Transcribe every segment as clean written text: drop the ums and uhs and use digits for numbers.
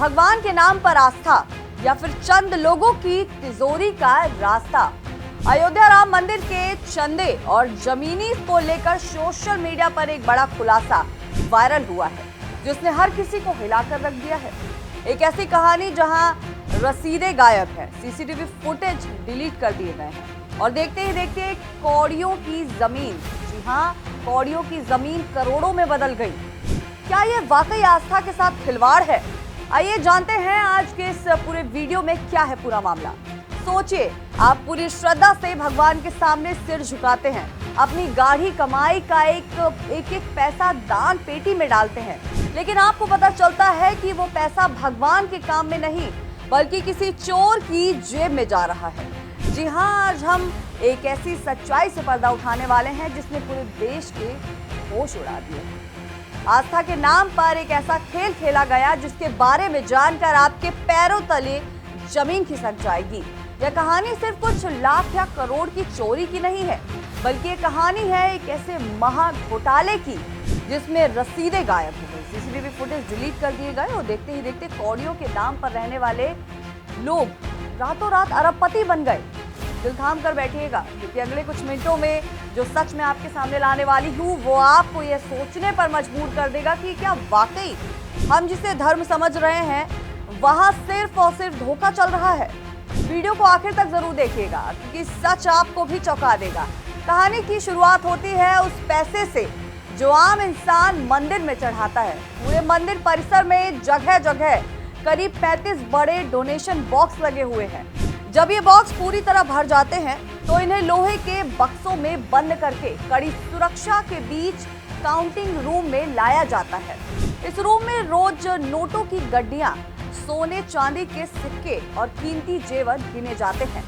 भगवान के नाम पर आस्था या फिर चंद लोगों की तिजोरी का रास्ता। अयोध्या राम मंदिर के चंदे और जमीनी को लेकर सोशल मीडिया पर एक बड़ा खुलासा वायरल हुआ है, जिसने हर किसी को हिलाकर रख दिया है। एक ऐसी कहानी जहां रसीदें गायब है, सीसीटीवी फुटेज डिलीट कर दिए गए हैं और देखते ही देखते कौड़ियों की जमीन, जी हां, कौड़ियों की जमीन करोड़ों में बदल गई। क्या ये वाकई आस्था के साथ खिलवाड़ है? आइए जानते हैं आज के इस पूरे वीडियो में क्या है पूरा मामला। सोचिए, आप पूरी श्रद्धा से भगवान के सामने सिर झुकाते हैं, अपनी गाढ़ी कमाई का एक पैसा दान पेटी में डालते हैं, लेकिन आपको पता चलता है कि वो पैसा भगवान के काम में नहीं बल्कि किसी चोर की जेब में जा रहा है। जी हां, आज हम एक ऐसी सच्चाई से पर्दा उठाने वाले हैं जिसने पूरे देश के होश उड़ा दिए हैं। आस्था के नाम पर एक ऐसा खेल खेला गया जिसके बारे में जानकर आपके पैरों तले जमीन खिसक जाएगी। यह कहानी सिर्फ कुछ लाख या करोड़ की चोरी की नहीं है, बल्कि ये कहानी है एक ऐसे महा घोटाले की जिसमें रसीदें गायब हो गई, सीसीटीवी फुटेज डिलीट कर दिए गए और देखते ही देखते कौड़ियों के दाम पर रहने वाले लोग रातों रात अरबपति बन गए। दिल थाम कर बैठिएगा, क्योंकि अगले कुछ मिनटों में जो सच मैं आपके सामने लाने वाली हूँ वो आपको यह सोचने पर मजबूर कर देगा कि क्या वाकई हम जिसे धर्म समझ रहे हैं वहां सिर्फ और सिर्फ धोखा चल रहा है। वीडियो को आखिर तक जरूर देखिएगा, क्योंकि सच आपको भी चौंका देगा। कहानी की शुरुआत होती है उस पैसे से जो आम इंसान मंदिर में चढ़ाता है। पूरे मंदिर परिसर में जगह जगह करीब 35 बड़े डोनेशन बॉक्स लगे हुए हैं। जब ये बॉक्स पूरी तरह भर जाते हैं तो इन्हें लोहे के बक्सों में बंद करके कड़ी सुरक्षा के बीच काउंटिंग रूम में लाया जाता है। इस रूम में रोज नोटों की गड्डियां, सोने चांदी के सिक्के और कीमती जेवर गिने जाते हैं।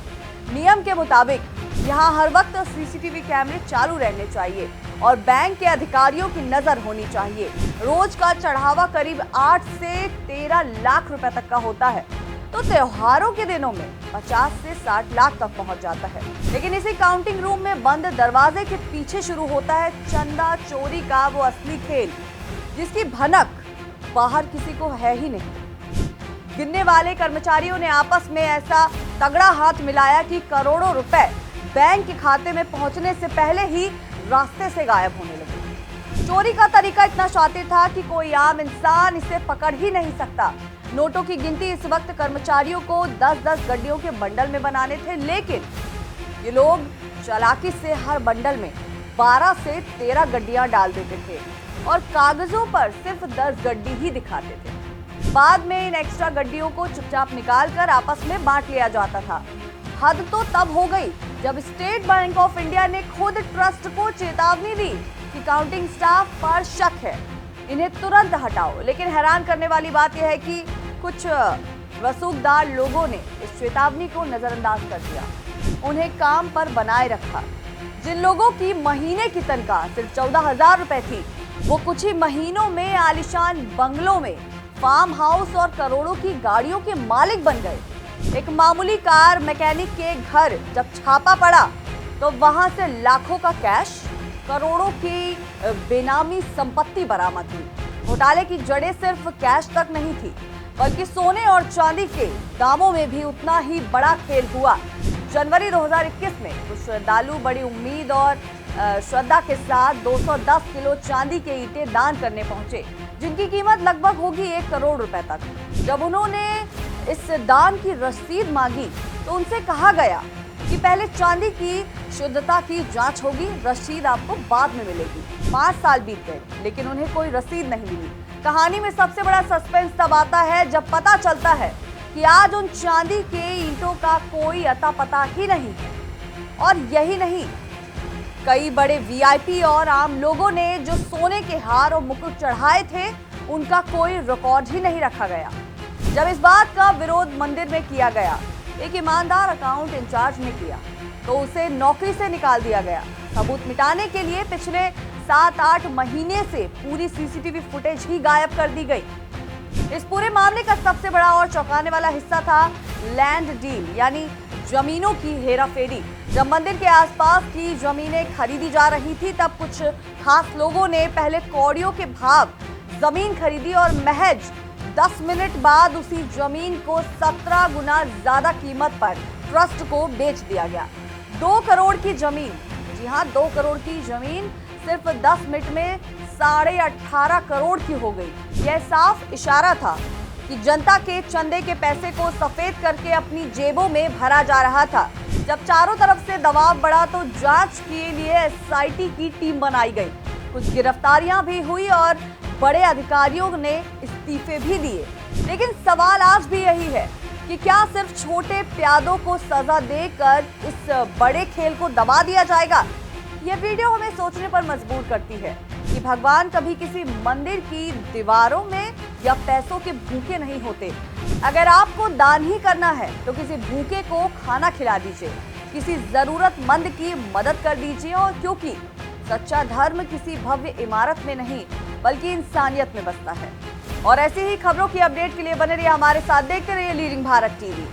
नियम के मुताबिक यहाँ हर वक्त सीसीटीवी कैमरे चालू रहने चाहिए और बैंक के अधिकारियों की नजर होनी चाहिए। रोज का चढ़ावा करीब 8 से 13 लाख रुपए तक का होता है, तो त्योहारों के दिनों में 50 से 60 लाख तक पहुंच जाता है। लेकिन इसी काउंटिंग रूम में बंद दरवाजे के पीछे शुरू होता है चंदा चोरी का वो असली खेल, जिसकी भनक बाहर किसी को है ही नहीं। गिनने वाले कर्मचारियों ने आपस में ऐसा तगड़ा हाथ मिलाया कि करोड़ों रुपए बैंक के खाते में पहुंचने से पहले ही रास्ते से गायब होने लगे। चोरी का तरीका इतना शातिर था कि कोई आम इंसान इसे पकड़ ही नहीं सकता। नोटों की गिनती इस वक्त कर्मचारियों को 10-10 गड्डियों के बंडल में बनाने थे, लेकिन ये लोग चालाकी से हर बंडल में 12 से 13 गड्डियां डाल देते थे और कागजों पर सिर्फ 10 गड्डी ही दिखाते थे। बाद में इन एक्स्ट्रा गड्डियों को चुपचाप निकालकर आपस में बांट लिया जाता था। हद तो तब हो गई जब स्टेट बैंक ऑफ इंडिया ने खुद ट्रस्ट को चेतावनी दी कि काउंटिंग स्टाफ पर शक है, इन्हें तुरंत हटाओ। लेकिन हैरान करने वाली बात यह है कि कुछ रसूखदार लोगों ने इस चेतावनी को नजरअंदाज कर दिया, उन्हें काम पर बनाए रखा। जिन लोगों की महीने की तनख्वाह सिर्फ 14,000 रुपए थी, वो कुछ ही महीनों में आलीशान बंगलों में, फार्म हाउस और करोड़ों की गाड़ियों के मालिक बन गए। एक मामूली कार मैकेनिक के घर जब छापा पड़ा तो वहां से लाखों का कैश, करोड़ों की बेनामी संपत्ति बरामद हुई। घोटाले की जड़ें सिर्फ कैश तक नहीं थी, बल्कि सोने और चांदी के दामों में भी उतना ही बड़ा खेल हुआ। जनवरी 2021 में कुछ श्रद्धालु बड़ी उम्मीद और श्रद्धा के साथ 210 किलो चांदी के ईंटें दान करने पहुंचे, जिनकी कीमत लगभग होगी 1 करोड़ रुपए तक। जब उन्होंने इस दान की रसीद मांगी तो उनसे कहा गया कि पहले चांदी की शुद्धता की जांच होगी, रसीद आपको बाद में मिलेगी। 5 साल बीत गए, लेकिन उन्हें कोई रसीद नहीं मिली। कहानी में सबसे बड़ा सस्पेंस तब आता है जब पता चलता है कि आज उन चांदी के ईंटों का कोई अता पता ही नहीं है। और यही नहीं, कई बड़े वीआईपी और आम लोगों ने जो सोने के हार और मुकुट चढ़ाए थे, उनका कोई रिकॉर्ड ही नहीं रखा गया। जब इस बात का विरोध मंदिर में किया गया, एक ईमानदार अकाउंट इंचार्ज ने किया, तो उसे नौकरी से निकाल दिया गया। सबूत मिटाने के लिए पिछले 7-8 महीने से पूरी सीसीटीवी फुटेज ही गायब कर दी गई। इस पूरे मामले का सबसे बड़ा और चौंकाने वाला हिस्सा था लैंड डील, यानी जमीनों की हेराफेरी। जब मंदिर के आसपास की जमीनें खरीदी जा रही थी, तब कुछ खास लोगों ने पहले कौड़ियों के भाव जमीन खरीदी और महज 10 मिनट बाद उसी जमीन को 17 गुना ज्यादा कीमत पर ट्रस्ट को बेच दिया गया। 2 करोड़ की जमीन, जी हाँ 2 करोड़ की जमीन सिर्फ 10 मिनट में 18.5 करोड़ की हो गई। यह साफ इशारा था कि जनता के चंदे के पैसे को सफेद करके अपनी जेबों में भरा जा रहा था। जब चारों तरफ से दबाव बढ़ा तो जांच के लिए एसआईटी की टीम बनाई गई। कुछ गिरफ्तारियां भी हुई और बड़े अधिकारियों ने इस्तीफे भी दिए। लेकिन सवाल आज भी यही है कि क्या सिर्फ छोटे प्यादों को सजा देकर इस बड़े खेल को दबा दिया जाएगा? यह वीडियो हमें सोचने पर मजबूर करती है कि भगवान कभी किसी मंदिर की दीवारों में या पैसों के भूखे नहीं होते। अगर आपको दान ही करना है तो किसी भूखे को खाना खिला दीजिए, किसी जरूरतमंद की मदद कर दीजिए। और क्योंकि सच्चा धर्म किसी भव्य इमारत में नहीं बल्कि इंसानियत में बसता है। और ऐसी ही खबरों की अपडेट के लिए बने रहिए हमारे साथ, देखते रहिए लीडिंग भारत टीवी।